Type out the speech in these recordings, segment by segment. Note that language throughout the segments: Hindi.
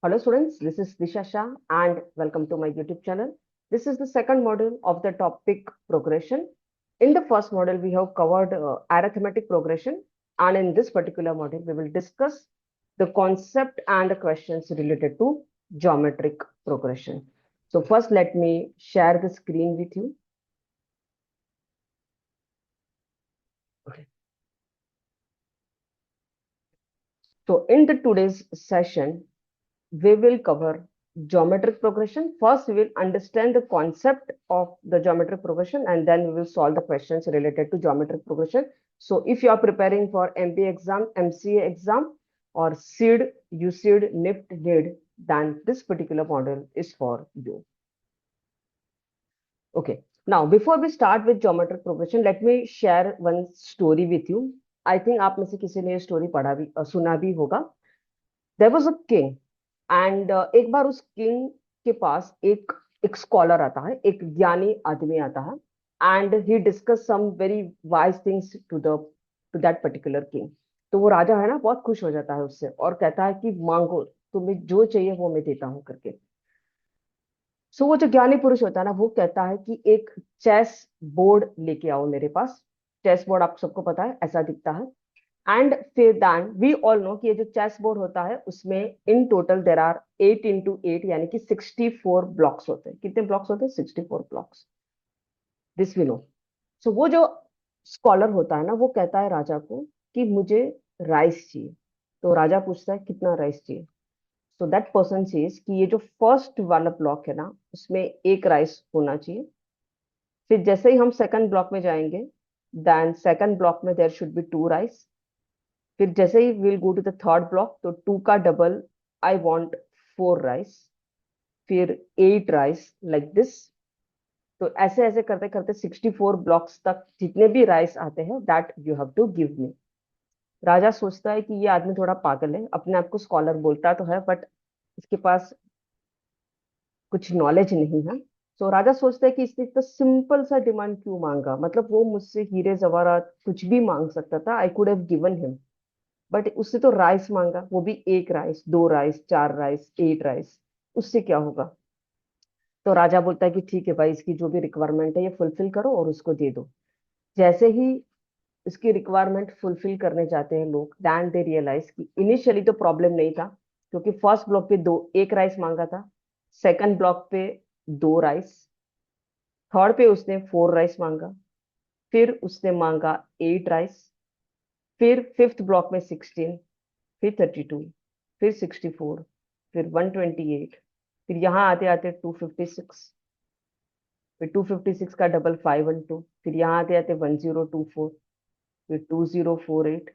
Hello students, this is Disha Shah and welcome to my YouTube channel. This is the second module of the topic progression. In the first module, we have covered arithmetic progression, and in this particular module, we will discuss the concept and the questions related to geometric progression. So first, let me share the screen with you. Okay. So in the today's session, we will cover geometric progression. First, we will understand the concept of the geometric progression, and then we will solve the questions related to geometric progression. So if you are preparing for MBA exam, MCA exam, or SEED, USEED, NIFT, NEED, then this particular model is for you. Okay. Now, before we start with geometric progression, let me share one story with you. I think आप में से किसी ने ये स्टोरी पढ़ा भी सुना भी होगा. There was a king and एक बार उस किंग के पास एक स्कॉलर आता है, एक ज्ञानी आदमी आता है, and he discuss some very wise things to that particular king. तो वो राजा है ना, बहुत खुश हो जाता है उससे और कहता है कि मांगो, तुम्हें जो चाहिए वो मैं देता हूँ करके. सो वो जो ज्ञानी पुरुष होता है ना, वो कहता है कि एक चेस बोर्ड लेके आओ मेरे पास. चेस बोर्ड आप सबको पता है, ऐसा दिखता है. एंड फिर दैन वी ऑल नो कि ये जो चेस बोर्ड होता है उसमें in total there are 8 into 8 यानी कि 64 ब्लॉक्स होते हैं. कितने ब्लॉक्स होते हैं? 64 blocks. This we know. So वो जो स्कॉलर होता है ना, वो कहता है राजा को कि मुझे राइस चाहिए. तो राजा पूछता है कितना राइस चाहिए. सो दैट पर्सन सेज कि ये जो फर्स्ट वाला ब्लॉक है ना, उसमें एक राइस होना चाहिए. फिर जैसे ही हम सेकंड ब्लॉक में जाएंगे, देन सेकंड ब्लॉक में देयर शुड बी 2 राइस. फिर जैसे ही will go to the third block, तो 2 का डबल, आई वॉन्ट 4 राइस. फिर 8 राइस, लाइक दिस. तो ऐसे ऐसे करते करते 64 ब्लॉक्स तक जितने भी राइस आते हैं, that you have to give me. राजा सोचता है कि ये आदमी थोड़ा पागल है, अपने आप को स्कॉलर बोलता तो है बट इसके पास कुछ नॉलेज नहीं है. तो राजा सोचता है कि इसने इतना सिंपल सा डिमांड क्यों मांगा, मतलब वो मुझसे हीरे जवाहरात कुछ भी मांग सकता था, I could have given him. But उससे तो राइस मांगा, वो भी 1 राइस, 2 राइस, 4 राइस, 8 राइस. उससे क्या होगा? तो राजा बोलता है कि ठीक है भाई, इसकी जो भी रिक्वायरमेंट है ये फुलफिल करो और उसको दे दो. जैसे ही इसकी रिक्वायरमेंट फुलफिल करने जाते हैं लोग, दैन दे रियलाइज कि इनिशियली तो प्रॉब्लम नहीं था, क्योंकि फर्स्ट ब्लॉक पे 1 राइस मांगा था, सेकंड ब्लॉक पे 2 राइस, थर्ड पे उसने 4 राइस मांगा, फिर उसने मांगा 8 राइस, फिर फिफ्थ ब्लॉक में 16, फिर 32, फिर 64, फिर 128, फिर यहाँ आते आते 256, फिर 256 का डबल 512, फिर यहाँ आते आते 1024, फिर 2048,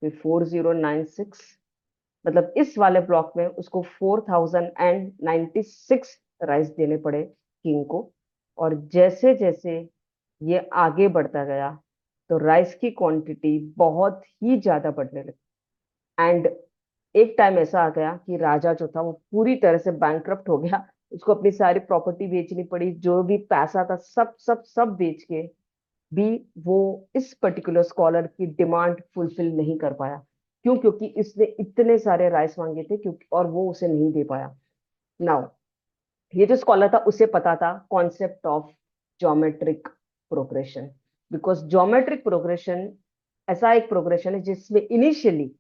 फिर 4096. मतलब इस वाले ब्लॉक में उसको 4096 राइस देने पड़े किंग को. और जैसे जैसे ये आगे बढ़ता गया, तो राइस की क्वांटिटी बहुत ही ज्यादा बढ़ने लगी. एंड एक टाइम ऐसा आ गया कि राजा जो था वो पूरी तरह से बैंकक्रप्ट हो गया. उसको अपनी सारी प्रॉपर्टी बेचनी पड़ी, जो भी पैसा था सब सब सब बेच के भी वो इस पर्टिकुलर स्कॉलर की डिमांड फुलफिल नहीं कर पाया. क्यों? क्योंकि इसने इतने सारे राइस मांगे थे, क्योंकि और वो उसे नहीं दे पाया. नाउ ये जो स्कॉलर था उसे पता था concept of geometric progression. Because geometric progression ऐसा एक प्रोग्रेशन है जिसमें इनिशियली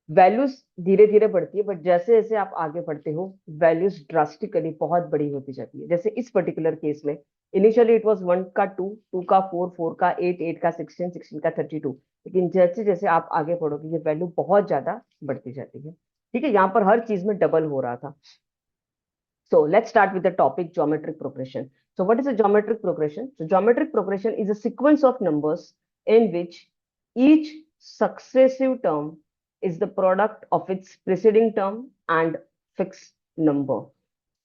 वैल्यूज धीरे धीरे बढ़ती है, बट जैसे जैसे आप आगे बढ़ते हो वैल्यूज ड्रास्टिकली बहुत बड़ी होती जाती है. जैसे इस पर्टिकुलर केस में इनिशियली इट वाज 1 का 2, 2 का 4, 4 का 8, 8 का 16, 16 का 32. लेकिन जैसे जैसे आप आगे बढ़ोगे ये वैल्यू बहुत ज्यादा बढ़ती जाती है. ठीक है, यहाँ पर हर चीज में डबल हो रहा था. So let's start with the topic geometric progression. So what is a geometric progression? So geometric progression is a sequence of numbers in which each successive term is the product of its preceding term and fixed number.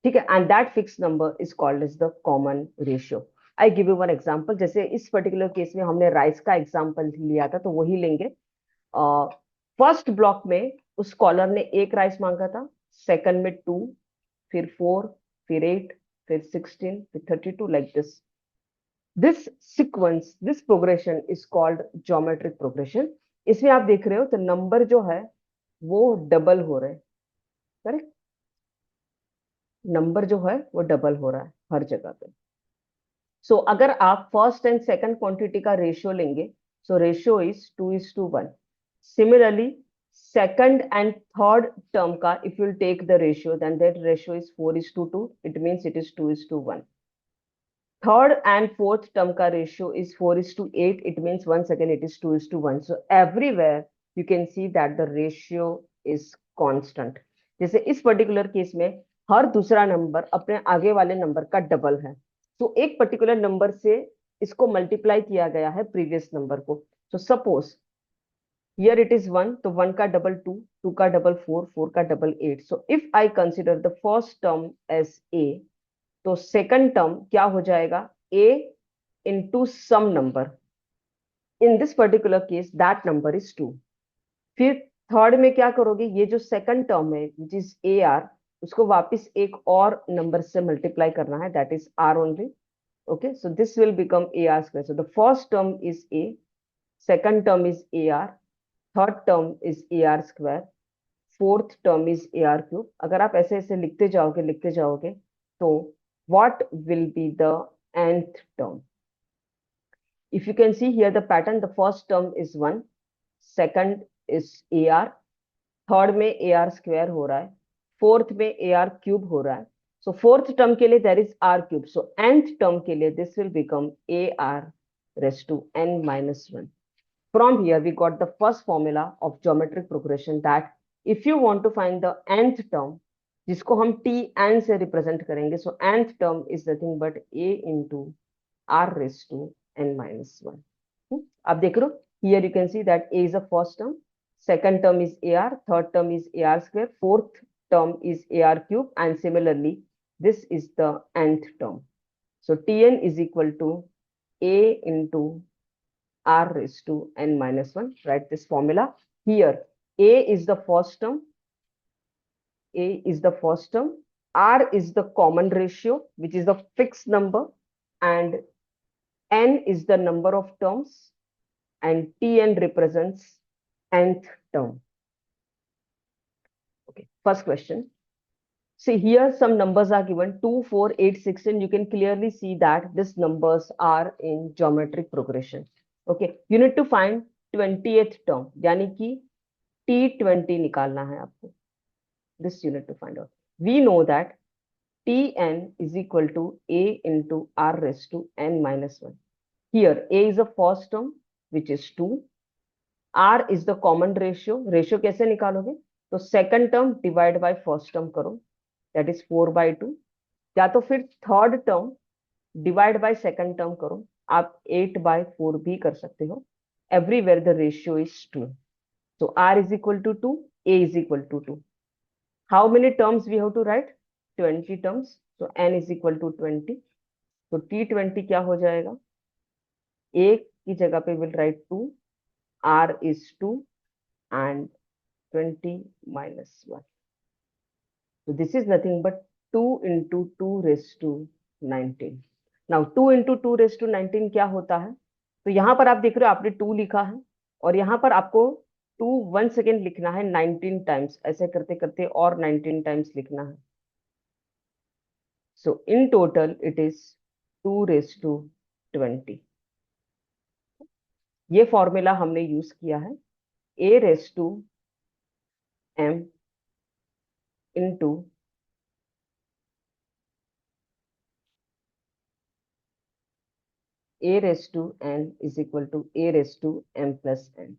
ठीक है, and that fixed number is called as the common ratio. I give you one example. जैसे इस पर्टिकुलर केस में हमने राइस का एग्जाम्पल लिया था, तो वही लेंगे. फर्स्ट ब्लॉक में उस स्कॉलर ने 1 राइस मांगा था, सेकंड में 2, फिर 4, फिर 8, फिर 16, फिर 32, like this. This sequence, this progression is called geometric progression. इसमें आप देख रहे हो तो नंबर जो है वो डबल हो रहे हैं. करेक्ट. नंबर जो है वो डबल हो रहा है हर जगह पे। सो अगर आप फर्स्ट एंड सेकंड क्वांटिटी का रेशियो लेंगे, so ratio is 2:1। Similarly second and third term का if you take the ratio, then that ratio is 4:2। It means it is 2:1। Third and fourth term का ratio is 4:8। It means once again it is 2:1। So everywhere you can see that the ratio is constant। जैसे इस पर्टिकुलर केस में हर दूसरा नंबर अपने आगे वाले नंबर का डबल है। तो एक पर्टिकुलर नंबर से इसको मल्टीप्लाई किया गया है प्रीवियस नंबर को। तो सपोज हियर इट इज 1, तो 1 का डबल 2, 2 का डबल 4, 4 का double 8। So if I consider the first term as A, तो सेकंड टर्म क्या हो जाएगा, a into some number. In this particular case that number is 2। फिर थर्ड में क्या करोगे, ये जो सेकंड टर्म है विच इज ए आर, उसको वापस एक और नंबर से मल्टीप्लाई करना है, that is R only. Okay, so this will become A are square. So the first term is A, second term is A R, third term is A R square, fourth term is A R cube. अगर आप ऐसे ऐसे लिखते जाओगे तो what will be the nth term? If you can see here the pattern, the first term is 1, second is AR, third में AR स्क्वायर हो रहा है, फोर्थ में AR क्यूब हो रहा है। सो फोर्थ टर्म के लिए there is R cube. So nth term के लिए this will become AR raised to n minus 1। From here we got the first formula of geometric progression, that if you want to find the nth term, जिसको हम Tn से रिप्रेजेंट करेंगे, so nth term is nothing but a into r raised to n minus 1। अब देख लो, here you can see that a is the first term, second term is ar, third term is ar square, fourth term is ar cube, and similarly this is the nth term। So Tn is equal to a into r raised to n minus 1। Write this formula here. A is the first term, a is the first term, r is the common ratio which is the fixed number, and n is the number of terms, and Tn represents nth term। Okay, first question. See here some numbers are given 2, 4, 8, 16। You can clearly see that these numbers are in geometric progression। Okay, you need to find 20th term, यानी कि T20 निकालना है आपको। This you need to find out। We know that Tn is equal to a into r raised to n minus 1। Here a is the first term which is 2, r is the common ratio। Ratio कैसे निकालोगे, तो second term divide by first term करो, दैट इज 4/2, या तो फिर third term divide by second term करो, आप 8/4 भी कर सकते हो। Everywhere the ratio is 2। so r is equal to 2, a is equal to 2। how many terms we have to write, 20 terms। so n is equal to 20। तो T20 क्या हो जाएगा, a की जगह पे will write 2, r is 2, and 20 minus 1। So this is nothing but 2 into 2 raised to 19। Now 2 into 2 raised to 19 क्या होता है, तो यहां पर आप देख रहे हो आपने 2 लिखा है, और यहां पर आपको 2 1 सेकेंड लिखना है 19 टाइम्स, ऐसे करते करते और 19 टाइम्स लिखना है। So in total it is 2 raised to 20। ये फॉर्मूला हमने यूज किया है, a raised to m into a raised to n is equal to a raised to m plus n।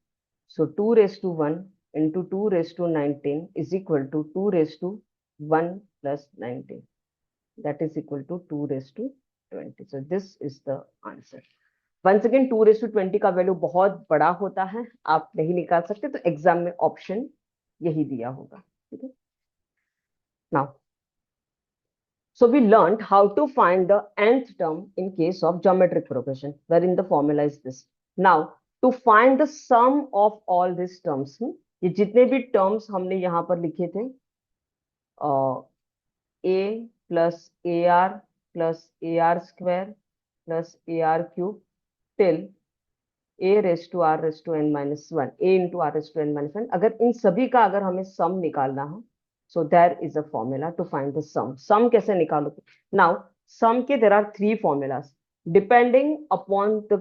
So 2 raised to 1 into 2 raised to 19 is equal to 2 raised to 1 plus 19, that is equal to 2 raised to 20। So this is the answer। Once again 2 raised to 20 का वैल्यू बहुत बड़ा होता है, आप नहीं निकाल सकते, तो एग्जाम में ऑप्शन यही दिया होगा। ठीक है, now so we learned how to find the nth term in case of geometric progression, wherein the formula is this। Now to find the sum of all these terms, ये जितने भी terms हमने यहाँ पर लिखे थे, a plus ar plus ar square plus ar cube till a raised to r raised to n minus 1, a into r raised to n minus 1। अगर इन सभी का अगर हमें सम निकालना है, So there is a formula to find the sum. Sum कैसे निकालोगे? Now sum के there are three formulas. Depending upon the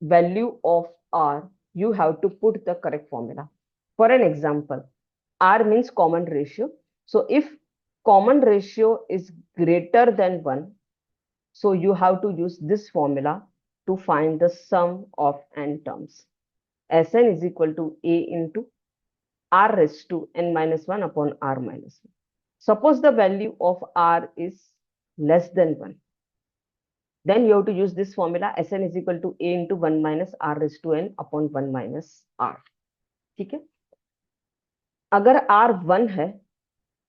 value of r, you have to put the correct formula. For an example, r means common ratio. So if common ratio is greater than 1, so you have to use this formula to find the sum of n terms. Sn is equal to a into r raised to n minus 1 upon r minus 1. Suppose the value of r is less than 1. Then you have to use this formula. Sn is equal to a into 1 minus r raised to n upon 1 minus r. ठीक है? अगर r 1 है,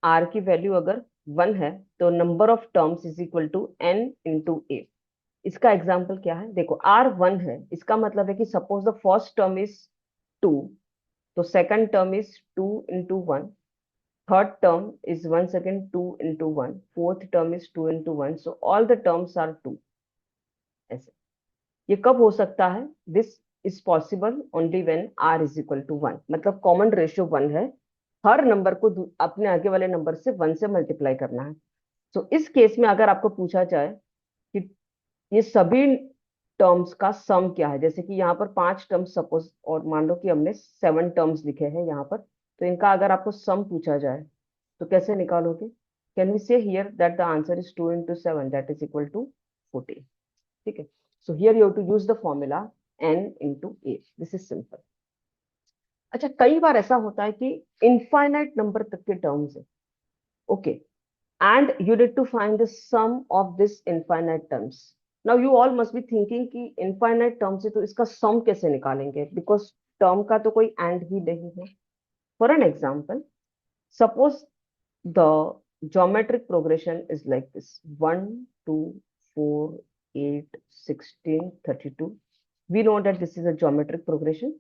r की वैल्यू अगर 1 है, तो number of terms is equal to n into a. इसका एग्जाम्पल क्या है? देखो, r 1 है, इसका मतलब है कि suppose the first term is 2, तो second term is 2 into 1, third term is once again 2 into 1, fourth term is 2 into 1, so all the terms are 2. ऐसे ये कब हो सकता है? This is possible only when r is equal to 1, मतलब कॉमन रेशियो 1 है, हर नंबर को अपने आगे वाले नंबर से 1 से मल्टीप्लाई करना है. तो इस केस में अगर आपको पूछा जाए कि ये सभी टर्म्स का सम क्या है, जैसे कि यहाँ पर 5 टर्म्स सपोज, और मान लो कि हमने 7 टर्म्स लिखे हैं यहाँ पर, तो इनका अगर आपको सम पूछा जाए तो कैसे निकालोगे? Can we say here that the answer is 2 into 7, that is equal to 14. ठीक है? So here you have to use the formula n into a. This is simple. अच्छा, कई बार ऐसा होता है कि इनफाइनाइट नंबर तक के टर्म्स है, okay, and you need to find the sum of this infinite terms. Now you all must be thinking कि इनफाइनाइट टर्म्स है तो इसका सम कैसे निकालेंगे, बिकॉज टर्म का तो कोई एंड ही नहीं है. For an example, suppose the geometric progression is like this: 1, 2, 4, 8, 16, 32. We know that this is a geometric progression.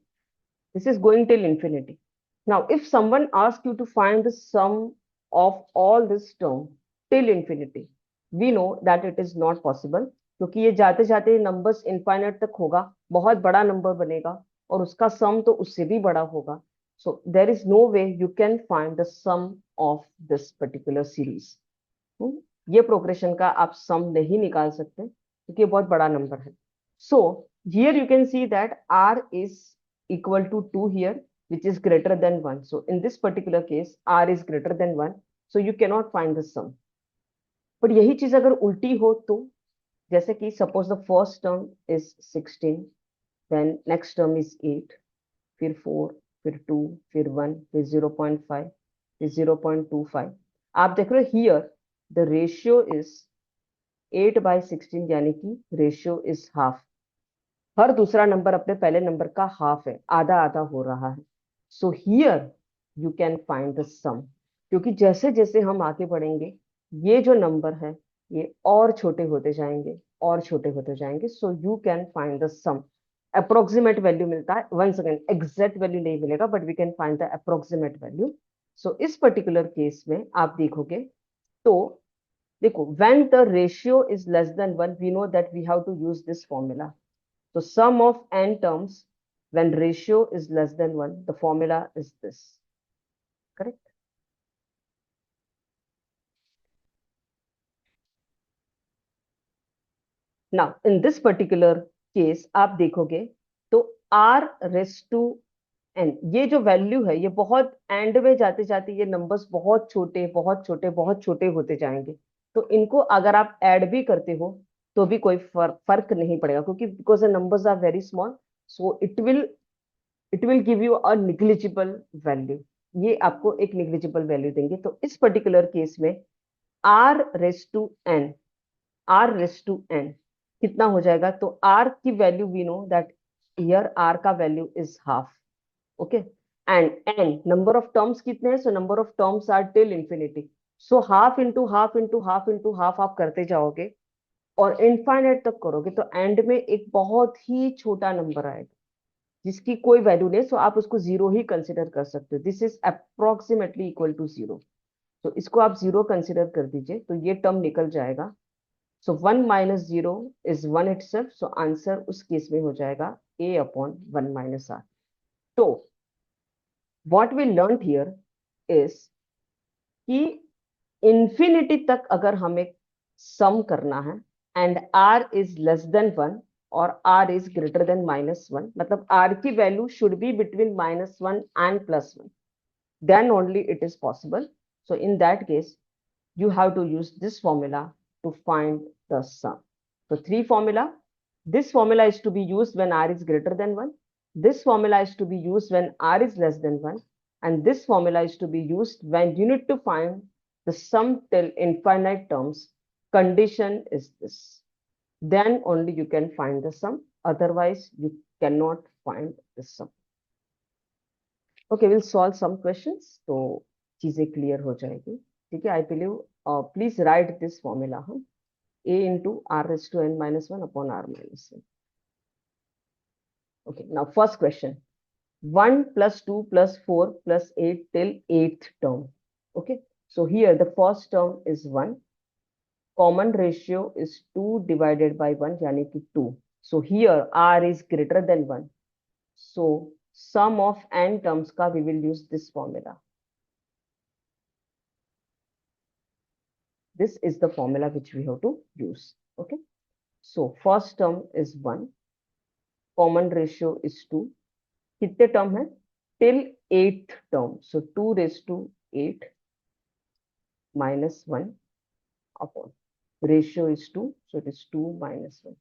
This is going till infinity. Now, if someone asks you to find the sum of all this term till infinity, we know that it is not possible, क्योंकि ये जाते जाते नंबर्स इनफाइनाइट तक होगा, बहुत बड़ा नंबर बनेगा, और उसका सम तो उससे भी बड़ा होगा. So there is no way you can find the sum of this particular series. ये प्रोग्रेशन का आप सम नहीं निकाल सकते क्योंकि ये बहुत बड़ा नंबर है. So here you can see that r is equal to 2 here, which is greater than 1. So in this particular case, r is greater than 1. So you cannot find the sum. But यही चीज अगर उल्टी हो तो, जैसे कि suppose the first term is 16, then next term is 8, फिर 4, फिर 2, फिर 1, फिर 0.5, फिर 0.25. आप देख रहे हो हियर द रेशियो इज 8/16, यानी कि रेशियो इज हाफ. हर दूसरा नंबर अपने पहले नंबर का हाफ है, आधा आधा हो रहा है. So here you can find the sum, क्योंकि जैसे जैसे हम आगे बढ़ेंगे ये जो नंबर है ये और छोटे होते जाएंगे और छोटे होते जाएंगे. So you can find the sum. Approximate value मिलता है, वन सेकेंड, एग्जैक्ट वैल्यू नहीं मिलेगा, but we can find the approximate value. So इस पर्टिकुलर केस में आप देखोगे तो, देखो, when the ratio is less than 1, we know that we have to use this formula. So sum of n terms when ratio is less than 1, the formula is this. Correct? Now, in this particular case, आप देखोगे तो r raised to n, ये जो वैल्यू है ये बहुत एंड में जाते जाते ये नंबर्स बहुत छोटे बहुत छोटे बहुत छोटे होते जाएंगे. तो इनको अगर आप ऐड भी करते हो तो भी कोई फर्क नहीं पड़ेगा, क्योंकि because the numbers are very small, so it will give you a negligible value. ये आपको एक निग्लिजिबल वैल्यू देंगे. तो इस पर्टिकुलर केस में r raise to n, r raise to n कितना हो जाएगा? तो r की value we know that here r का value is half. Okay, and n number of terms कितने हैं? So number of terms are till infinity. So half into half into half into half आप करते जाओगे और इनफाइनाइट तक करोगे तो एंड में एक बहुत ही छोटा नंबर आएगा जिसकी कोई वैल्यू नहीं. सो आप उसको जीरो ही कंसिडर कर सकते हो. This is approximately equal to zero. तो इसको आप जीरो कंसिडर कर दीजिए तो ये टर्म निकल जाएगा. So 1 minus zero is 1 itself. So answer उस केस में हो जाएगा a अपॉन 1 माइनस r. तो what we learned here is कि इंफिनिटी तक अगर हमें सम करना है and R is less than one और आर इज ग्रेटर देन -1, मतलब आर की value should be between -1 and +1, then only it is possible. So in that case, you have to use this formula to find the sum. So three formula. This formula is to be used when r is greater than 1. This formula is to be used when r is less than 1. And this formula is to be used when you need to find the sum till infinite terms. Condition is this. Then only you can find the sum. Otherwise, you cannot find the sum. Okay, we'll solve some questions. तो चीजें क्लियर हो जाएगी. ठीक है, I believe. Please write this formula. A into r raised to n minus 1 upon r minus 1. Okay, now first question. 1 plus 2 plus 4 plus 8 till 8th term. Okay, so here the first term is 1. Common ratio is 2 divided by 1, yani ki 2. So here r is greater than 1. So sum of n terms ka we will use this formula. This is the formula which we have to use. Okay, so first term is 1, common ratio is 2. कितने term है? Till 8th term. So 2 raised to 8 minus 1 upon ratio is 2, so it is 2 minus 1.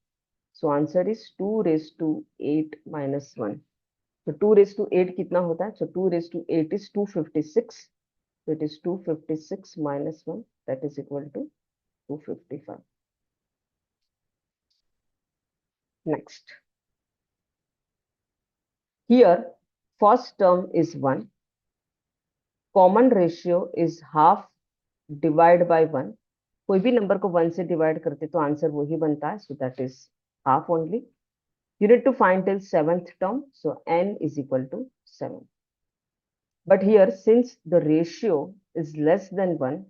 So answer is 2 raised to 8 minus 1. So 2 raised to 8 कितना होता है? So 2 raised to 8 is 256. So it is 256 minus 1, that is equal to 255. Next. Here, first term is 1. Common ratio is half divide by 1. कोई भी नंबर को 1 से डिवाइड करते तो आंसर वही बनता है. So that is half only. You need to find till 7th term. So n is equal to 7. But here, since the ratio is less than 1,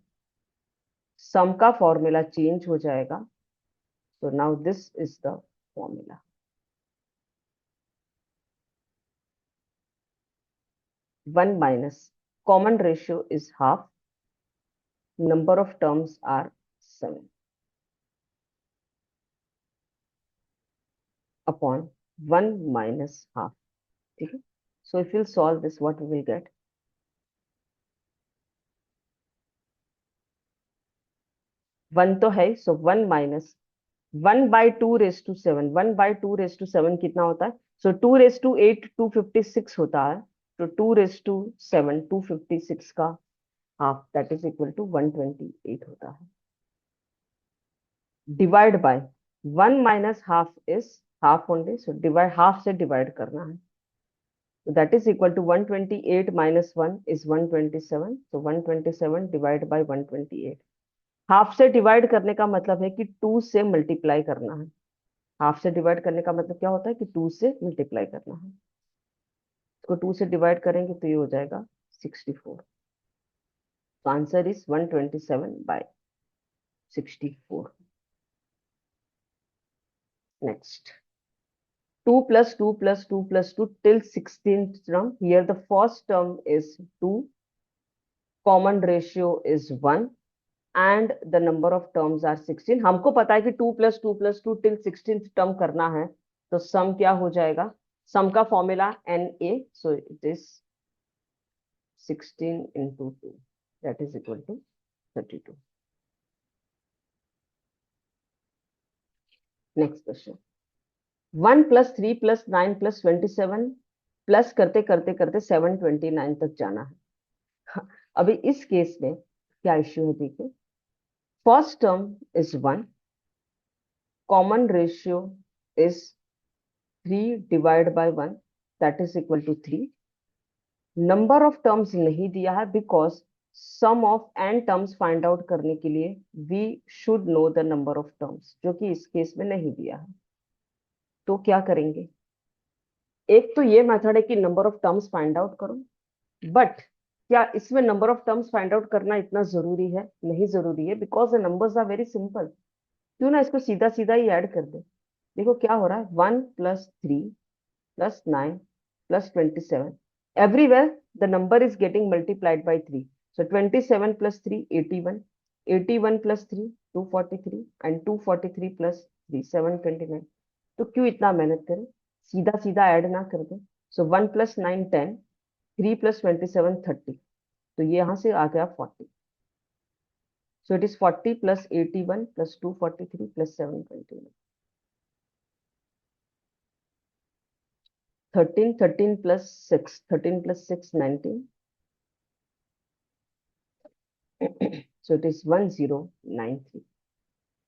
sum का formula change हो जाएगा. So now this is the formula. 1 minus common ratio is half. Number of terms are 7 upon 1 minus half. Okay? So if we'll solve this, what we will get? 1 तो है, so 1 minus 1 by 2 raised to 7. 1 by 2 raised to 7 कितना होता है? So 2 raised to 8 256 होता है. So 2 raised to 7 256 का half, that is equal to 128 होता है. Divide by 1 minus half is half only, so divide half से divide करना है. So that is equal to 128 minus 1 is 127. So 127 divided by 128. Half से डिवाइड करने का मतलब है कि 2 से मल्टीप्लाई करना है. हाफ से डिवाइड करने का मतलब क्या होता है कि 2 से मल्टीप्लाई करना है. इसको 2 से डिवाइड करेंगे तो ये हो जाएगा 64. तो answer is 127 by 64. Next. 2 plus 2 plus 2 plus 2 till 16th term. Here the first term is 2. Common ratio is 1. And the number of terms are 16. हमको पता है कि 2 plus 2 plus 2 till 16th term करना है. तो सम क्या हो जाएगा? सम का formula NA. So it is 16 into 2. That is equal to 32. Next question. 1 plus 3 plus 9 plus 27 plus करते करते करते 729 तक जाना है. अभी इस केस में क्या इश्यू है देखिए. First term is 1. Common ratio is 3 divided by 1, that is equal to 3. Number of terms नहीं दिया है because sum of n terms find out करने के लिए we should know the number of terms, जो कि इस केस में नहीं दिया है. तो क्या करेंगे? एक तो ये मेथड है कि number of terms find out करो, बट क्या इसमें number of terms find out करना इतना जरूरी है? नहीं जरूरी है, because the numbers are very simple. क्यों ना इसको सीधा सीधा ही ऐड कर दे. देखो क्या हो रहा है. 1 plus 3 plus 9 plus 27. Everywhere the number is getting multiplied by 3. So 27 plus 3, 81. 81 plus 3, 243. And 243 plus 3, 729. तो क्यों इतना मेहनत करें, सीधा सीधा ऐड ना कर दें. सो 1 plus 9, 10. 3 plus 27, 30. तो ये यहाँ से आ गया 40. So it is 40 plus 81 plus 243 plus 729. 13, 13 plus 6. 13 plus 6, 19. So it is 1093.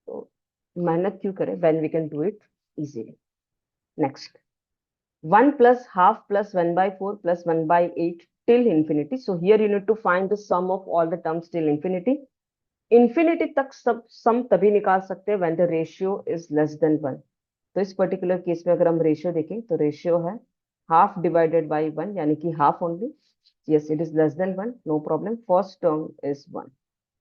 So मेहनत क्यों करें when we can do it easily. Next. 1 plus half plus 1 by 4 plus 1 by 8 till infinity. So here you need to find the sum of all the terms till infinity. Infinity तक सब sum तभी निकाल सकते हैं when the ratio is less than 1. तो इस पर्टिकुलर केस में अगर हम रेशियो देखें तो रेशियो है हाफ डिवाइडेड बाई 1, यानी कि half only. Yes, it is less than 1, no problem. First term is 1.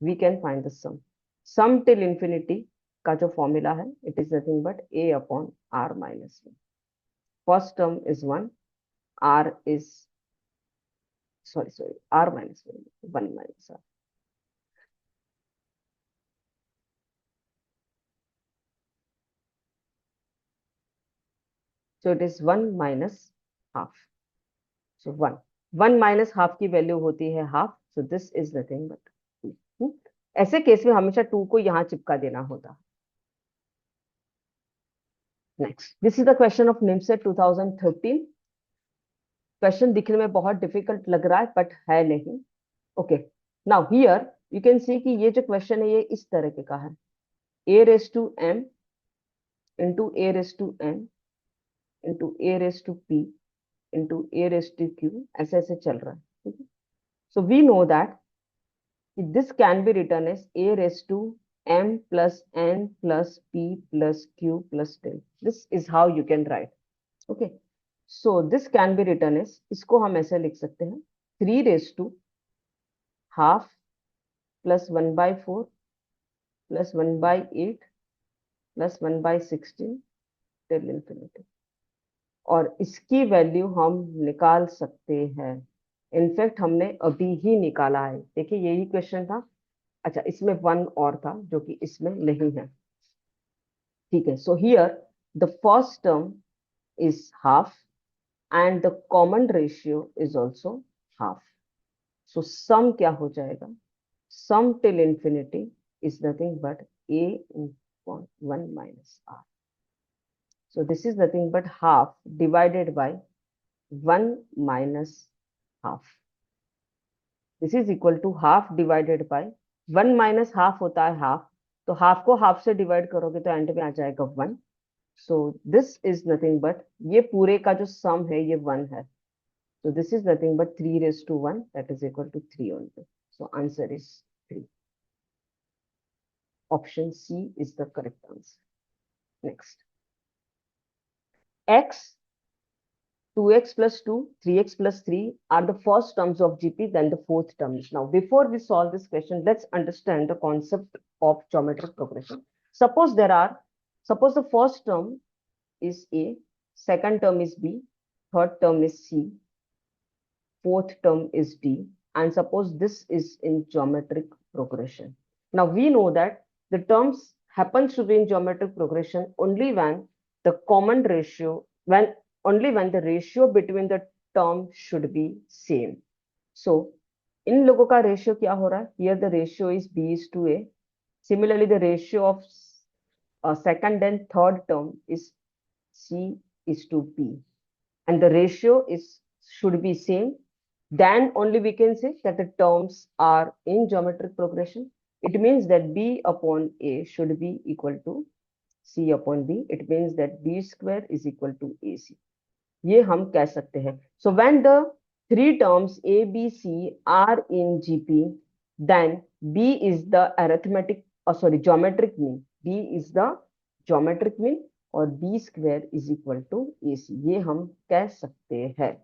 We can find the sum. Sum till infinity का जो फॉर्मूला है, it is nothing but a upon r minus 1. First term is 1, r is, sorry, r minus 1, 1 minus r. So it is 1 minus half. So 1. 1 minus half की वैल्यू होती है half. So this is nothing but 2. ऐसे केस में हमेशा 2 को यहाँ चिपका देना होता. Next, this is the question of NIMCET 2013. Question दिखने में बहुत डिफिकल्ट लग रहा है बट है नहीं. Okay, now here you can see कि ये जो क्वेश्चन है ये इस तरह के का है. a raise to m into a raise to n into a raise to p into a raise to q, ऐसे ऐसे चल रहा है. ठीक है, so we know that this can be written as a raised to m plus n plus p plus q plus 10. This is how you can write. Okay, so this can be written as, इसको हम ऐसे लिख सकते हैं 3 raised to half plus 1 by 4 plus 1 by 8 plus 1 by 16 till infinity. और इसकी वैल्यू हम निकाल सकते हैं. इनफैक्ट हमने अभी ही निकाला है. देखिए यही क्वेश्चन था. अच्छा, इसमें 1 और था जो कि इसमें नहीं है. ठीक है, so here the first term is half and the common ratio is also half. So sum क्या हो जाएगा, sum till infinity is nothing but a upon 1 minus r. So this is nothing but half divided by 1 minus half. This is equal to half divided by 1 minus half होता है half. तो हाफ को हाफ से डिवाइड करोगे तो एंड में आ जाएगा 1. So this is nothing but, ये पूरे का जो सम है ये 1 है. So this is nothing but 3 raised to 1, that is equal to 3 only. So answer is 3. Option C is the correct answer. Next. X, 2x plus 2, 3x plus 3 are the first terms of GP, then the fourth term. Now, before we solve this question, let's understand the concept of geometric progression. Suppose the first term is A, second term is B, third term is C, fourth term is D, and suppose this is in geometric progression. Now we know that the terms happens to be in geometric progression only when the common ratio, only when the ratio between the term should be same. So इन लोगों का रेशियो क्या हो रहा है, here the ratio is B is to A. Similarly, the ratio of second and third term is C is to B, and the ratio should be same. Then only we can say that the terms are in geometric progression. It means that B upon A should be equal to C upon B. It means that B square is equal to AC. ये हम कह सकते हैं. So when the three terms A, B, C are in GP, then B is the geometric mean. B is the geometric mean और B square is equal to AC. ये हम कह सकते हैं.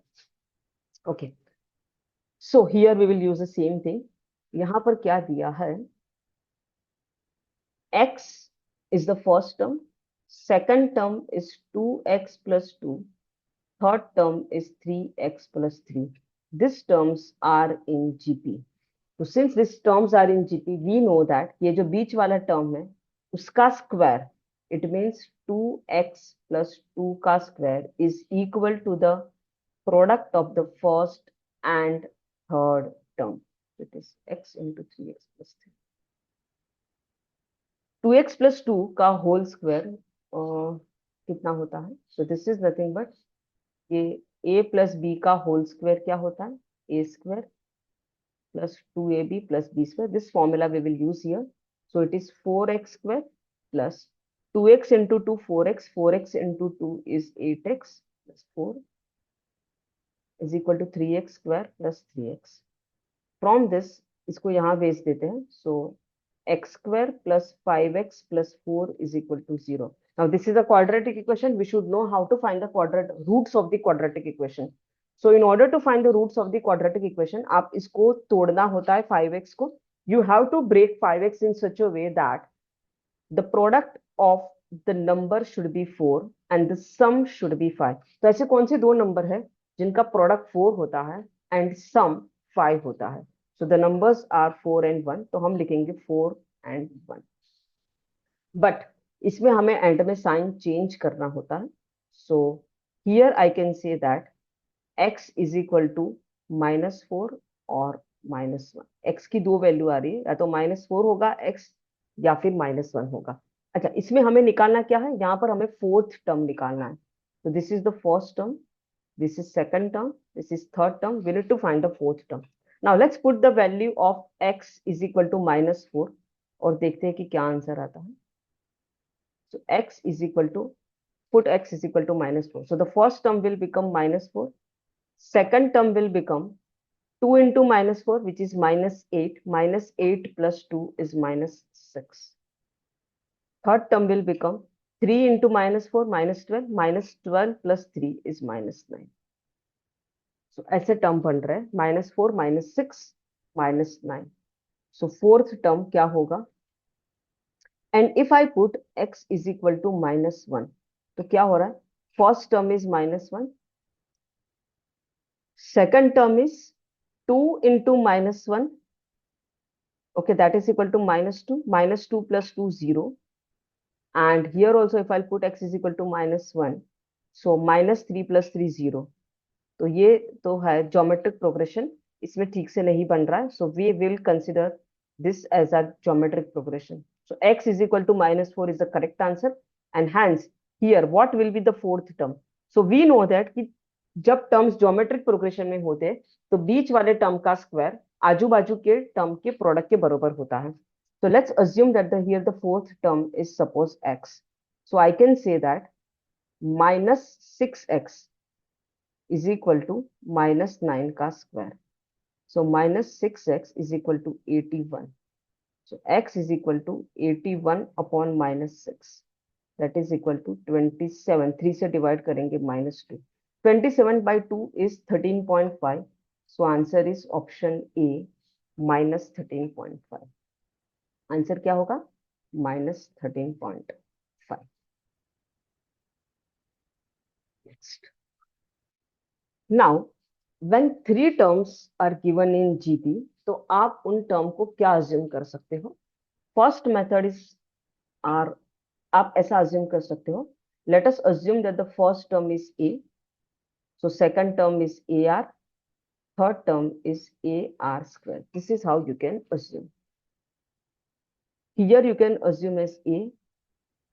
Okay. So here we will use the same thing. यहाँ पर क्या दिया है, x is the first term, second term is 2x plus 2, third term is 3x plus 3. These terms are in GP. तो since this terms are in GP we know that ये जो बीच वाला टर्म है उसका स्क्वायर, इट मीन्स 2x+2 का square is equal to the product of the first and third term. It is x into 3x+3. 2x+2 का होल स्क्वायर कितना होता है? So this is nothing but ये a+b का होल स्क्वायर क्या होता है? a² plus 2ab plus b square. This formula we will use here. So it is 4x square plus 2x into 2, 4x. 4x into 2 is 8x plus 4 is equal to 3x square plus 3x. From this, इसको यहाँ भेज देते हैं. So x square plus 5x plus 4 is equal to 0. Now this is a quadratic equation. We should know how to find the roots of the quadratic equation. So in order to find the roots of the quadratic equation, आप इसको तोड़ना होता है 5x को. You have to break 5x in such a way that the product of the number should be 4 and the sum should be 5. तो ऐसे कौन से दो नंबर है जिनका प्रोडक्ट 4 होता है एंड सम 5 होता है? So the numbers are 4 and 1. तो हम लिखेंगे 4 and 1. बट इसमें हमें एंड में साइन चेंज करना होता है. So here I can say that x is equal to -4 और -1. x की दो वैल्यू आ रही है, या तो -4 होगा x या फिर -1 होगा. अच्छा, इसमें हमें निकालना क्या है? यहाँ पर हमें फोर्थ टर्म निकालना है. तो this is the first term, this is second term, this is third term. We need to find the fourth term. Now let's put the value of x is equal to -4 और देखते हैं कि क्या आंसर आता है. So x is equal to, put x is equal to -4. So the first term will become -4. Second term will become 2 into -4, which is -8. -8 plus 2 is -6. Third term will become 3 into -4, -12. -12 plus 3 is -9. So ऐसे टर्म बन रहे हैं -4, -6, -9. So फोर्थ टर्म क्या होगा? And if I put x is equal to -1, तो क्या हो रहा है? First term is -1, second term is 2 into -1. Okay, that is equal to -2. -2 plus 2, 0. And here also if I'll put x is equal to -1, so -3 plus 3, 0. तो ये तो है ज्योमेट्रिक प्रोग्रेशन, इसमें ठीक से नहीं बन रहा है. So we will consider this as a geometric progression. So x is equal to -4 is the correct answer. And hence here what will be the fourth term? So we know that कि जब टर्म्स ज्योमेट्रिक प्रोग्रेशन में होते हैं तो बीच वाले टर्म का स्क्वायर आजू बाजू के टर्म के प्रोडक्ट के बराबर होता है. So let's assume that here the fourth term is suppose x. So I can say that -6x is equal to -9 का square. So -6x is equal to 81. So x is equal to 81 upon -6. That is equal to 27. 3 से डिवाइड करेंगे -2. 27 by 2 is 13.5. So answer is option A, -13.5. Answer क्या होगा? -13.5. Next. Now, when 3 terms are given in GP, तो आप उन टर्म को क्या अज्यूम कर सकते हो? फर्स्ट मेथड इज आर, आप ऐसा अज्यूम कर सकते हो, let us assume that the first term is A, so second term is AR, third term is AR square. This is how you can assume. Here you can assume as A,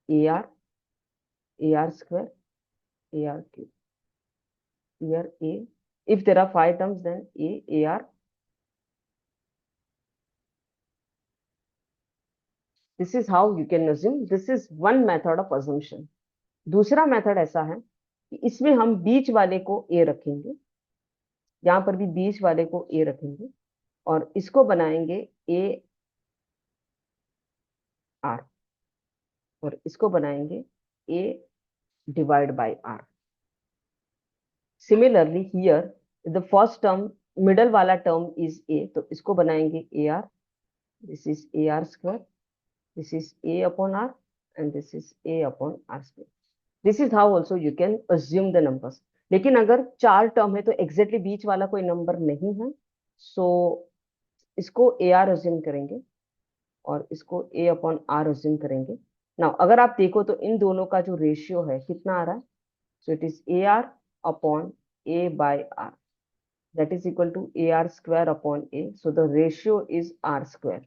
AR, AR square, AR cube. Here A, if there are 5 terms, then A, AR. This is how you can assume. This is one method of assumption. दूसरा मेथड ऐसा है कि इसमें हम बीच वाले को A रखेंगे, यहाँ पर भी बीच वाले को A रखेंगे और इसको बनाएंगे AR और इसको बनाएंगे A divide by R. Similarly here the first term, middle वाला टर्म इज A, तो इसको बनाएंगे AR. This is AR square, this is A upon R and this is A upon R square. This is how also you can assume the numbers. लेकिन अगर 4 टर्म है तो एग्जैक्टली बीच वाला कोई नंबर नहीं है, सो इसको ए आर अज्यूम करेंगे और इसको ए अपॉन आर अज्यूम करेंगे। नाउ अगर आप देखो तो इन दोनों का जो रेशियो है कितना आ रहा है, so it is A R upon A by R, that is equal to A are square upon A, so the ratio is R square.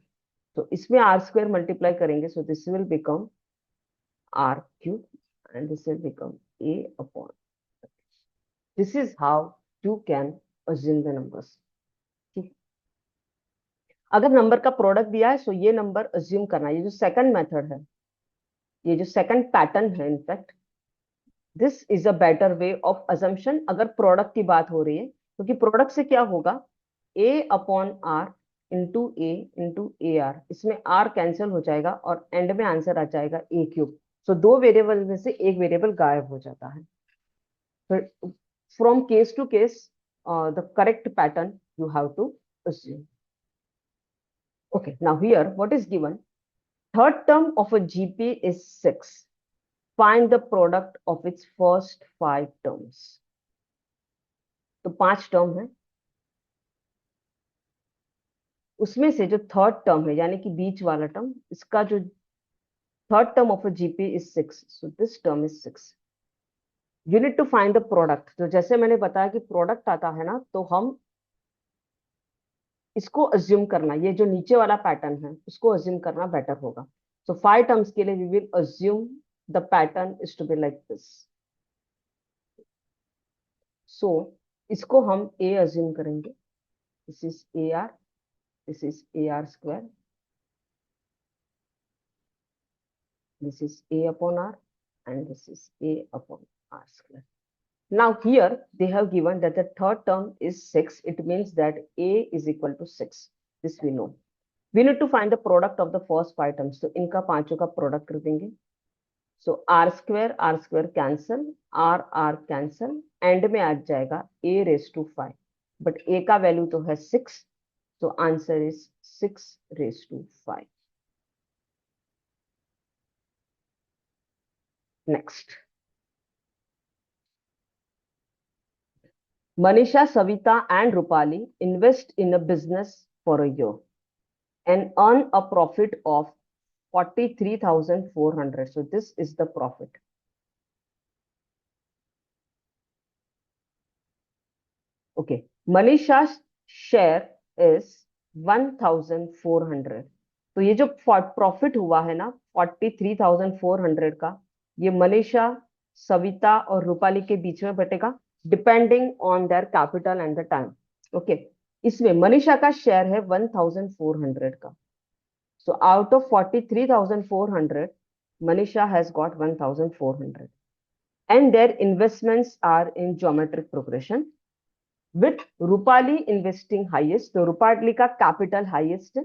तो इसमें आर स्क्वायर मल्टीप्लाई करेंगे, so this will become R cube and this will become A upon, this is how you can assume the numbers. अगर नंबर का प्रोडक्ट दिया है, सो ये नंबर अज्यूम करना, ये जो सेकंड मेथड है, ये जो सेकंड पैटर्न है, in fact this is a better way of assumption अगर प्रोडक्ट की बात हो रही है, क्योंकि प्रोडक्ट से क्या होगा, a upon r into a r, इसमें आर कैंसिल हो जाएगा और एंड में आंसर आ जाएगा ए क्यूब। सो दो वेरिएबल में से एक वेरिएबल गायब हो जाता है। फिर from case to case the correct pattern you have to assume. Okay, now here what is given? Third term of a GP is 6. Find the product of its first 5 terms. तो 5 टर्म है, उसमें से जो थर्ड टर्म है यानी कि बीच वाला टर्म, इसका जो third term of a GP is 6, so this term is 6। You need to find the product. तो जैसे मैंने बताया कि प्रोडक्ट आता है ना, तो हम इसको अज्यूम करना, ये जो नीचे वाला पैटर्न है उसको अज्यूम करना बेटर होगा। सो 5 टर्म्स के लिए we will assume the pattern is to be like this. So इसको हम ए अज्यूम करेंगे, this is A r, this is A R square, this is a upon r, and this is a upon r square. Now here they have given that the third term is 6. It means that a is equal to 6. This we know. We need to find the product of the first 5 terms. So इनका पांचों का प्रोडक्ट कर देंगे। So r square cancel, r cancel, and में आ जाएगा a raised to 5, but a का वैल्यू तो है 6, so answer is 6 raised to 5. Next. Manisha, Savita, and Rupali invest in a business for a year and earn a profit of 43,400. So this is the profit. Okay. Manisha's share is 1,400. तो ये जो प्रॉफिट हुआ है ना 43,400 का, ये मनीषा, सविता और रूपाली के बीच में बटेगा depending on their capital and the time. Okay, इसमें मनीषा का शेयर है 1,400 का। So out of 43,400 Manisha has got 1,400 and their investments are in geometric progression with Rupali investing highest. So Rupali ka capital highest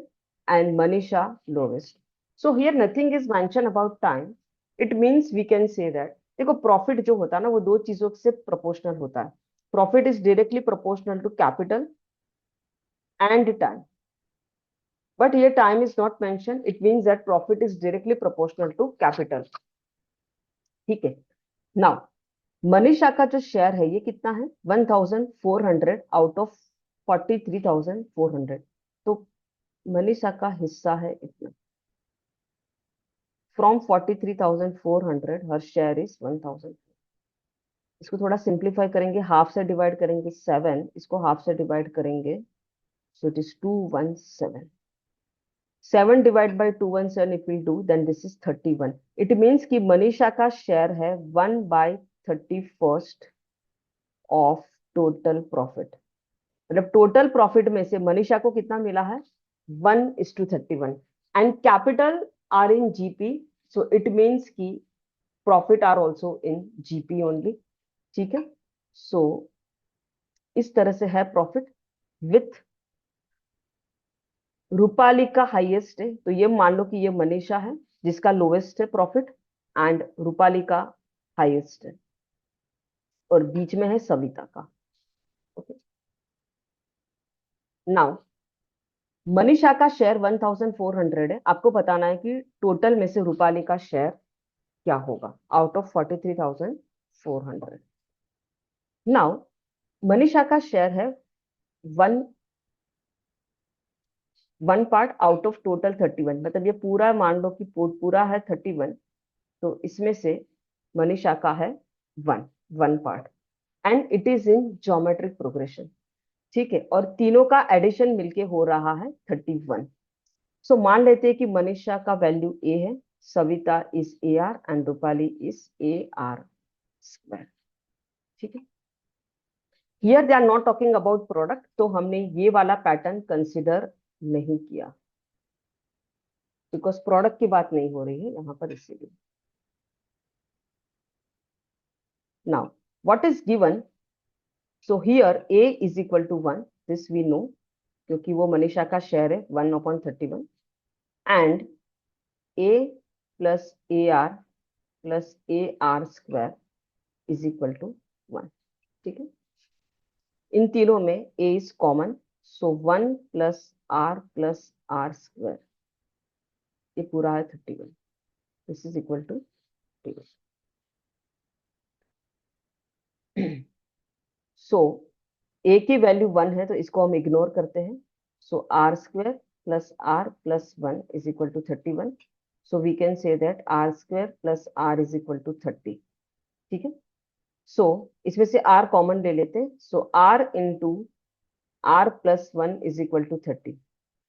and Manisha lowest. So here nothing is mentioned about time. It means we can say that देखो प्रॉफिट जो होता है ना वो दो चीजों से प्रोपोर्शनल होता है। Profit is directly proportional to capital and time, but ये time is not mention, it means that profit is directly proportional to capital. ठीक है, नाउ मनीषा का जो शेयर है ये कितना है 1,400 आउट ऑफ 43,400। तो मनीषा का हिस्सा है इतना, फ्रॉम 43,400 हर शेयर इज 1,000। इसको थोड़ा सिंप्लीफाई करेंगे, हाफ से डिवाइड करेंगे 7, इसको हाफ से डिवाइड करेंगे, so it is 217। 7 divide by 217 if will do then this is 31। It means कि मनीषा का शेयर है 1/31 ऑफ टोटल प्रॉफिट। मतलब टोटल प्रॉफिट में से मनीषा को कितना मिला है 1:31 and capital are in GP, so it means कि profit are also in GP only. ठीक है, सो इस तरह से है प्रॉफिट विथ रूपाली का हाईएस्ट है, तो ये मान लो कि ये मनीषा है जिसका लोवेस्ट है प्रॉफिट एंड रूपाली का हाईएस्ट है, और बीच में है सविता का। ओके, नाउ मनीषा का शेयर 1,400 है, आपको बताना है कि टोटल में से रूपाली का शेयर क्या होगा आउट ऑफ 43,400। नाउ मनीषा का शेयर है 1 1 पार्ट आउट ऑफ टोटल 31, मतलब ये पूरा मान लो कि पूरा है 31, तो इसमें से मनीषा का है 1 part, and it is in geometric progression. ठीक है, और तीनों का एडिशन मिलके हो रहा है 31। सो मान लेते हैं कि मनीषा का वैल्यू ए है, Savita is A R and Rupali is A R square. ठीक है, here they are not talking about product, तो हमने ये वाला पैटर्न कंसिडर नहीं किया, बिकॉज प्रोडक्ट की बात नहीं हो रही है यहाँ पर, इसीलिए। Now what is given, so here a is equal to 1, this we know, क्योंकि वो मनीषा का शेयर है 1/31, and a plus a r plus a are square is equal to 1। ठीक है, इन तीनों में a is common, so 1 plus r square, ये पूरा है 31, this is equal to 31। So a की वैल्यू 1 है, तो इसको हम इग्नोर करते हैं। So r square plus 1 is equal to 31, so we can say that r square plus r is equal to 30। ठीक है, सो इसमें से आर कॉमन ले लेते हैं, so r into r plus 1 is equal to 30।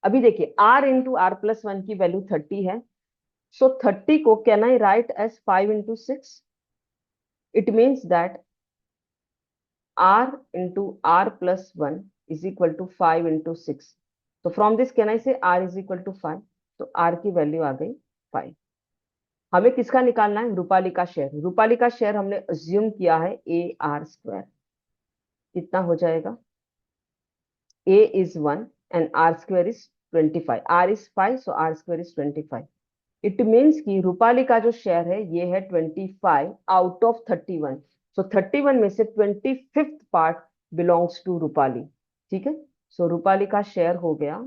अभी देखिए आर इंटू आर प्लस 1 की वैल्यू 30 है, सो 30 को can I write as 5 into 6? It means that r into r plus 1 is equal to 5 into 6. So from this can I say r is equal to 5? तो r की वैल्यू आ गई 5। हमें किसका निकालना है? रूपाली का शेयर। रूपाली का शेयर हमने अज्यूम किया है ए आर स्क्वायर। कितना हो जाएगा? a is 1 and r square is 25, r is 5, so r square is 25। It means कि रूपाली का जो शेयर है ये है 25 आउट ऑफ 31, सो 31 में से 25th part belongs to Rupali. ठीक है, सो रूपाली का शेयर हो गया,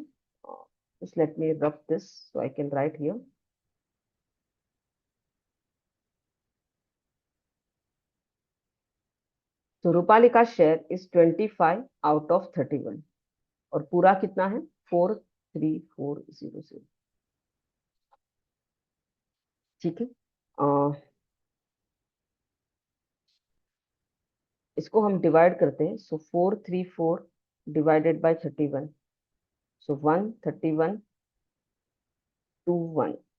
just let me rub this so I can write here। तो रूपाली का शेयर इज 25 आउट ऑफ 31, और पूरा कितना है? 43400। ठीक है, इसको हम डिवाइड करते हैं, सो 434 डिवाइडेड बाय 31, सो 131 टू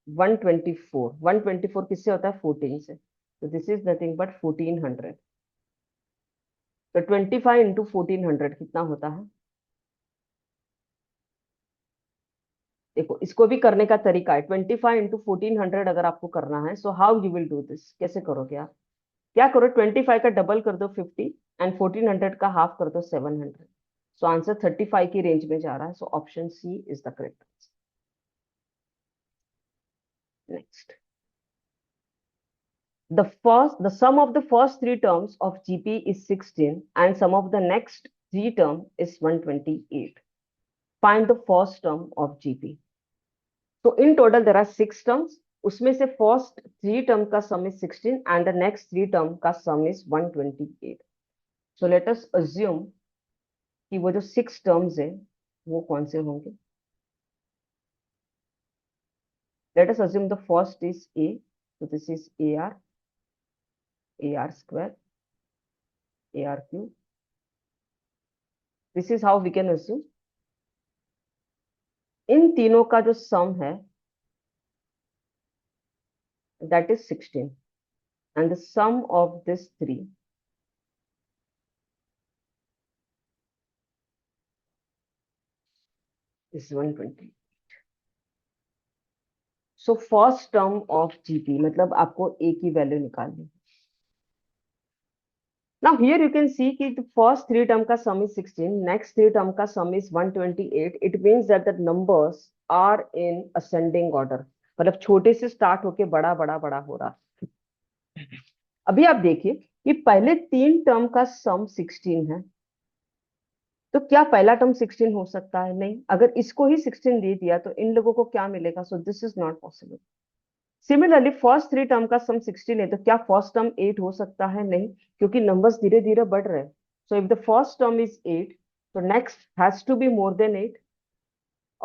124। 124 किससे होता है? 14 से, तो दिस इज नथिंग बट 1400। तो 25 इंटू 1400 कितना होता है? देखो इसको भी करने का तरीका है, 25 इंटू 1400 अगर आपको करना है, so how you will do this, कैसे करोगे आप? क्या करो, 25 का डबल कर दो 50, एंड 1400 का हाफ कर दो 700। सो आंसर 35 की रेंज में जा रहा है, so option C is the correct answer. Next, the sum of the first three terms of GP is 16 and sum of the next three term is 128. Find the first term of GP. So in total there are 6 terms. उसमें से first three term का sum is 16 and the next three term का sum is 128. So let us assume कि वो जो 6 terms है वो कौन से होंगे? Let us assume the first is A. So this is AR, AR square, AR cube. This is how we can assume। इन तीनों का जो सम है that is 16 and the sum of this three is 120। So first term of GP मतलब आपको A की वैल्यू निकालनी। Now here you can see कि the first three term का sum is 16, next three term का sum is 128। It means that the numbers are in ascending order, मतलब छोटे से स्टार्ट होके बड़ा बड़ा बड़ा हो रहा। अभी आप देखिए कि पहले 3 टर्म का सम 16 है, तो क्या पहला टर्म 16 हो सकता है? नहीं। अगर इसको ही 16 दे दिया तो इन लोगों को क्या मिलेगा? So this is not possible. Similarly first 3 term का सम 16 है, तो क्या फर्स्ट टर्म 8 हो सकता है? नहीं, क्योंकि नंबर्स धीरे धीरे बढ़ रहे हैं। So if the first term is 8, तो next has to be more than 8,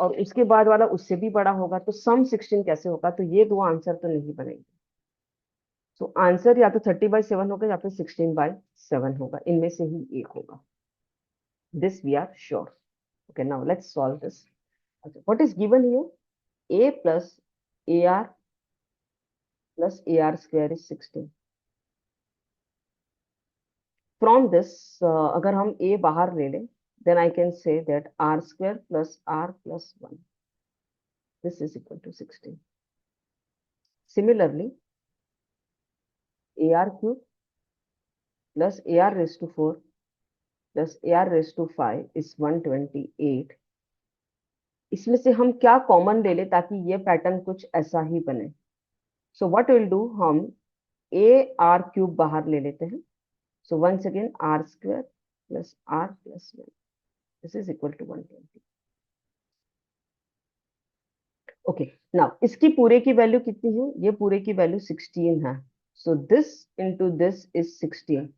और उसके बाद वाला उससे भी बड़ा होगा, तो सम 16 कैसे होगा? तो ये दो आंसर तो नहीं बनेंगे। सो आंसर या तो 30/7 होगा या फिर 16/7 होगा, इनमें से ही एक होगा। This we are sure. Okay, now let's solve this. What is given here? a plus ar plus ar square is 16. From this, अगर हम a बाहर ले लें, then I can say that r square plus r plus 1, this is equal to 16. Similarly, ar cube plus ar raised to 4 plus ar raised to 5 is 128. इसमें से हम क्या कॉमन ले लें ताकि ये पैटर्न कुछ ऐसा ही बने? सो व्हाट विल डू, हम a r क्यूब बाहर ले लेते हैं। So once again r square plus r plus 1, this is equal to 120। Okay, now इसकी पूरे की वैल्यू कितनी है? ये पूरे की वैल्यू 16 है। So this into this is 16।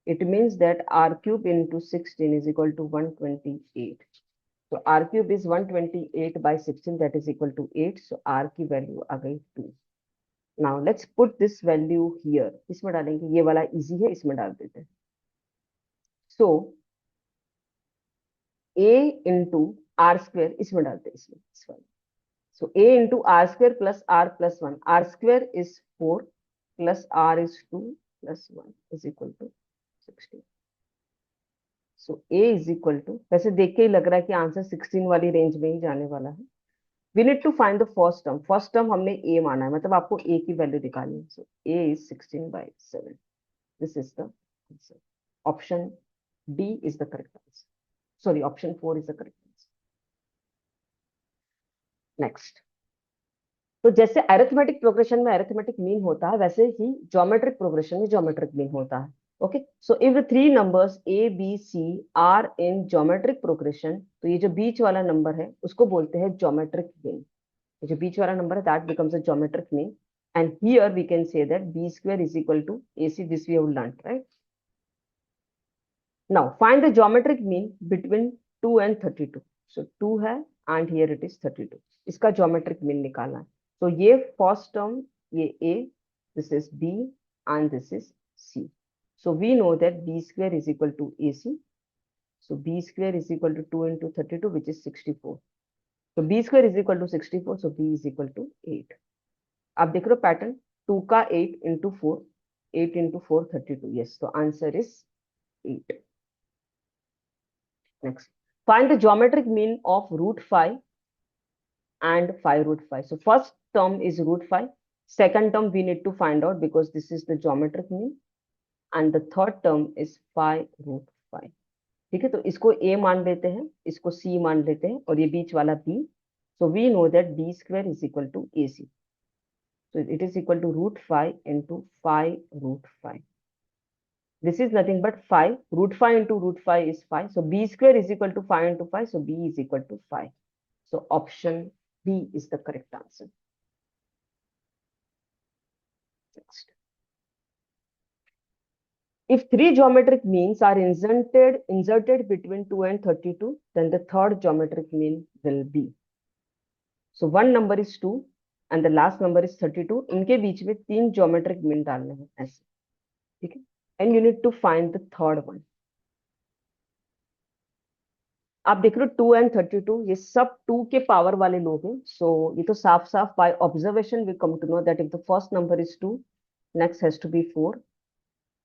It means that r cube into 16 is equal to 128। So r cube is 128 by 16, that is equal to 8. So r की वैल्यू आ गई 2। Now let's put this value here. इसमें डालेंगे, ये वाला इजी है, इसमें डाल देते हैं। So a into r square इसमें डालते हैं, इसमें इस वाले। So a into r square plus r plus 1. R square is 4 plus r is 2 plus 1 is equal to 16. So a is equal to, वैसे देख के ही लग रहा है कि आंसर 16 वाली रेंज में ही जाने वाला है। We need to find the first term. First term हमने a माना है, मतलब आपको a की वैल्यू निकालनी है। So a is 16/7. This is the answer. Option D is the correct answer. Sorry, option 4 is the correct answer. Next. तो जैसे अरिथमेटिक प्रोग्रेशन में अरिथमेटिक मीन होता है, वैसे ही ज्योमेट्रिक प्रोग्रेशन में ज्योमेट्रिक मीन होता है। Okay, so if the three numbers A B C are in geometric progression, तो ये जो बीच वाला नंबर है उसको बोलते हैं ज्योमेट्रिक मीन। जो बीच वाला नंबर है that becomes a geometric mean, and here we can say that B square is equal to A C, this we have learned, right? Now find the geometric mean between 2 and 32. So 2 है एंड हियर इट इज 32, इसका ज्योमेट्रिक मीन निकालना है। तो ये फर्स्ट टर्म, ये a, this is b and this is c. So we know that b square is equal to ac. So b square is equal to 2 into 32, which is 64. So b square is equal to 64, so b is equal to 8. आप देख रहे हो पैटर्न, 2 का 8 into 4, 8 into 4 32. Yes, so answer is 8. Next, find the geometric mean of root 5 and 5 root 5. So first term is root 5. Second term we need to find out because this is the geometric mean. And the third term is 5 root 5. ठीक है, तो इसको a मान लेते हैं, इसको c मान लेते हैं, और ये बीच वाला b. So we know that b square is equal to ac. So it is equal to root 5 into 5 root 5. This is nothing but 5. Root 5 into root 5 is 5. So b square is equal to 5 into 5. So b is equal to 5. So option B is the correct answer. Next. If three geometric means are inserted between 2 and 32, then the third geometric mean will be. So one number is 2 and the last number is 32. इनके बीच में तीन geometric mean डालने हैं ऐसे, ठीक है? And you need to find the third one. आप देख रहे हो 2 and 32, ये सब 2 के पावर वाले लोग हैं। So ये तो साफ साफ by observation we come to know that if the first number is 2, next has to be 4,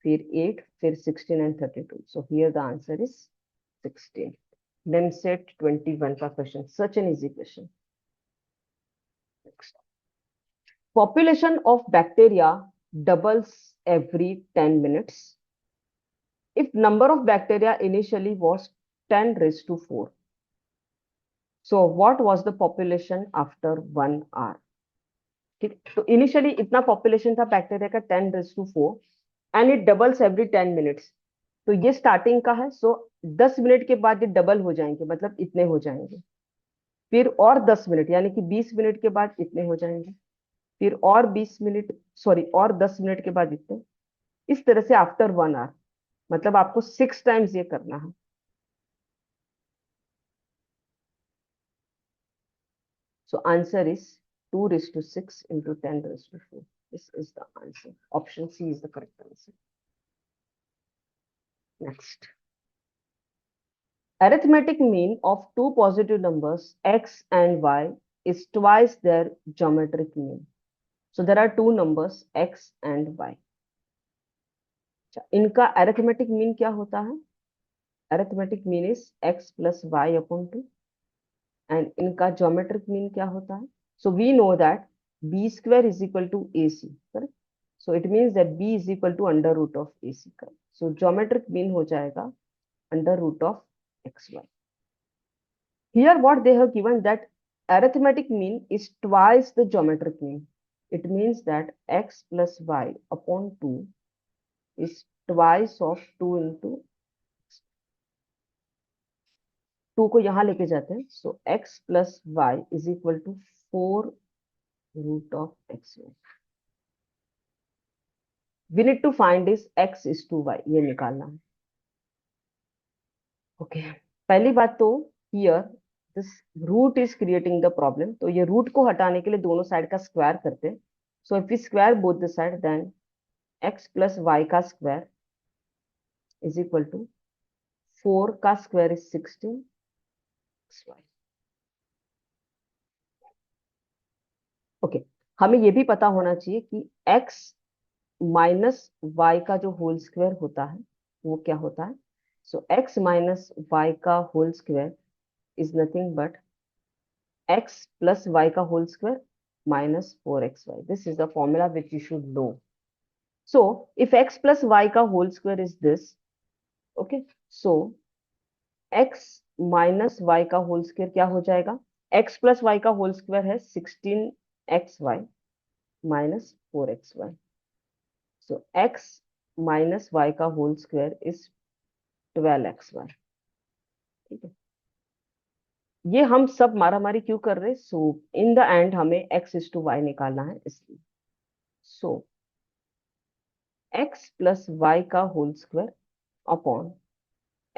फिर 8, फिर 16 and 32. So here the answer is 16. Then set 21 का question, such an easy question. Next. Population of bacteria doubles every 10 minutes. If number of bacteria initially was 10 raised to 4. So what was the population after 1 hour? ठीक, तो इनिशियली इतना पॉपुलेशन था बैक्टीरिया का 10 raised to 4 and it doubles every 10 minutes. तो ये स्टार्टिंग का है, सो 10 मिनट के बाद ये डबल हो जाएंगे, मतलब इतने हो जाएंगे। फिर और 10 मिनट यानी कि 20 मिनट के बाद इतने हो जाएंगे, फिर और 20 मिनट, सॉरी, और 10 मिनट के बाद इतने, इस तरह से आफ्टर 1 आवर, मतलब आपको 6 टाइम्स ये करना है। So answer is 2 raised to 6 into 10 raised to 4. This is the answer. Option C is the correct answer. Next. Arithmetic mean of two positive numbers x and y is twice their geometric mean. So there are two numbers x and y. इनका arithmetic mean क्या होता है? Arithmetic mean is x plus y upon 2. And इनका geometric mean क्या होता है? So we know that b square is equal to ac, correct? So it means that b is equal to under root of ac, correct? So geometric mean हो जाएगा under root of xy. Here what they have given that arithmetic mean is twice the geometric mean. It means that x plus y upon 2 is twice of 2 into 2 को यहाँ लेके जाते हैं. So x plus y is equal to 4 root of xy. We need to find is x is to y. ये निकालना है. Okay. पहली बात तो here this root is creating the problem. तो ये root को हटाने के लिए दोनों साइड का स्क्वायर करते हैं. So if we square both the side, then x plus y का स्क्वायर is equal to 4 का स्क्वायर is 16 xy. ओके हमें ये भी पता होना चाहिए कि x माइनस y का जो होल स्क्वायर होता है वो क्या होता है. सो x माइनस y का whole square is nothing but x plus y का whole square minus 4xy. This is the formula which you should know. So if x plus y का whole square is this, okay, so x minus y का whole square क्या हो जाएगा? x plus y का whole square है 16xy minus 4xy. So x minus y का whole square is 12xy. ठीक है, ये हम सब मारामारी क्यों कर रहे हैं? सो इन द एंड हमें x is to y निकालना है इसलिए. सो x प्लस y का whole square upon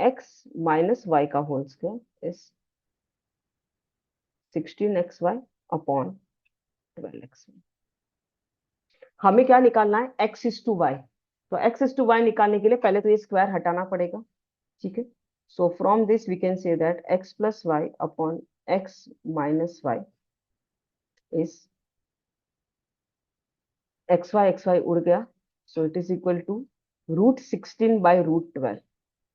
x minus y का whole square is 16xy upon 12xy. हमें क्या निकालना है? x is to y. तो x is to y निकालने के लिए पहले तो ये स्क्वायर हटाना पड़ेगा. ठीक है, so from this we can say that x plus y upon x minus y is xy उड़ गया. So it is equal to root 16 by root 12.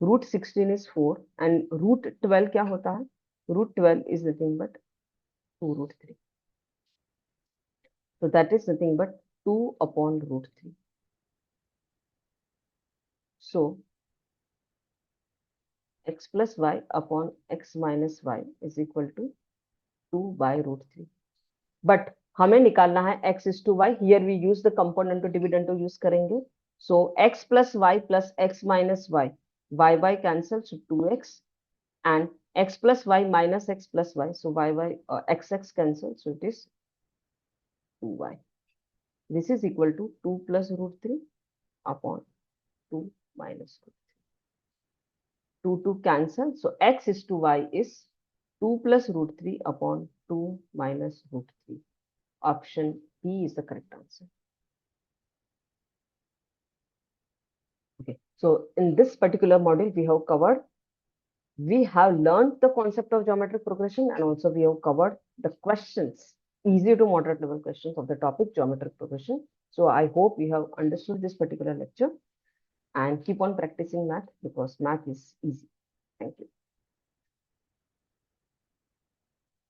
Root 16 is 4 and root 12 क्या होता है? Root 12 is nothing but 2 root 3. So that is nothing but 2 upon root 3. So x plus y upon x minus y is equal to 2 by root 3. But हमें निकालना है x is to y. Here we use the component to dividend to use करेंगे. So x plus y plus x minus y, y cancel, so 2x, and x plus y minus x plus y, so x cancel, so it is 2y. This is equal to 2 plus root 3 upon 2 minus root 3. 2 cancel, so x is to y is 2 plus root 3 upon 2 minus root 3. Option B is the correct answer. Okay, so in this particular module we have learned the concept of geometric progression, and also we have covered the questions, easy to moderate level questions of the topic geometric progression. So I hope you have understood this particular lecture and keep on practicing math because math is easy.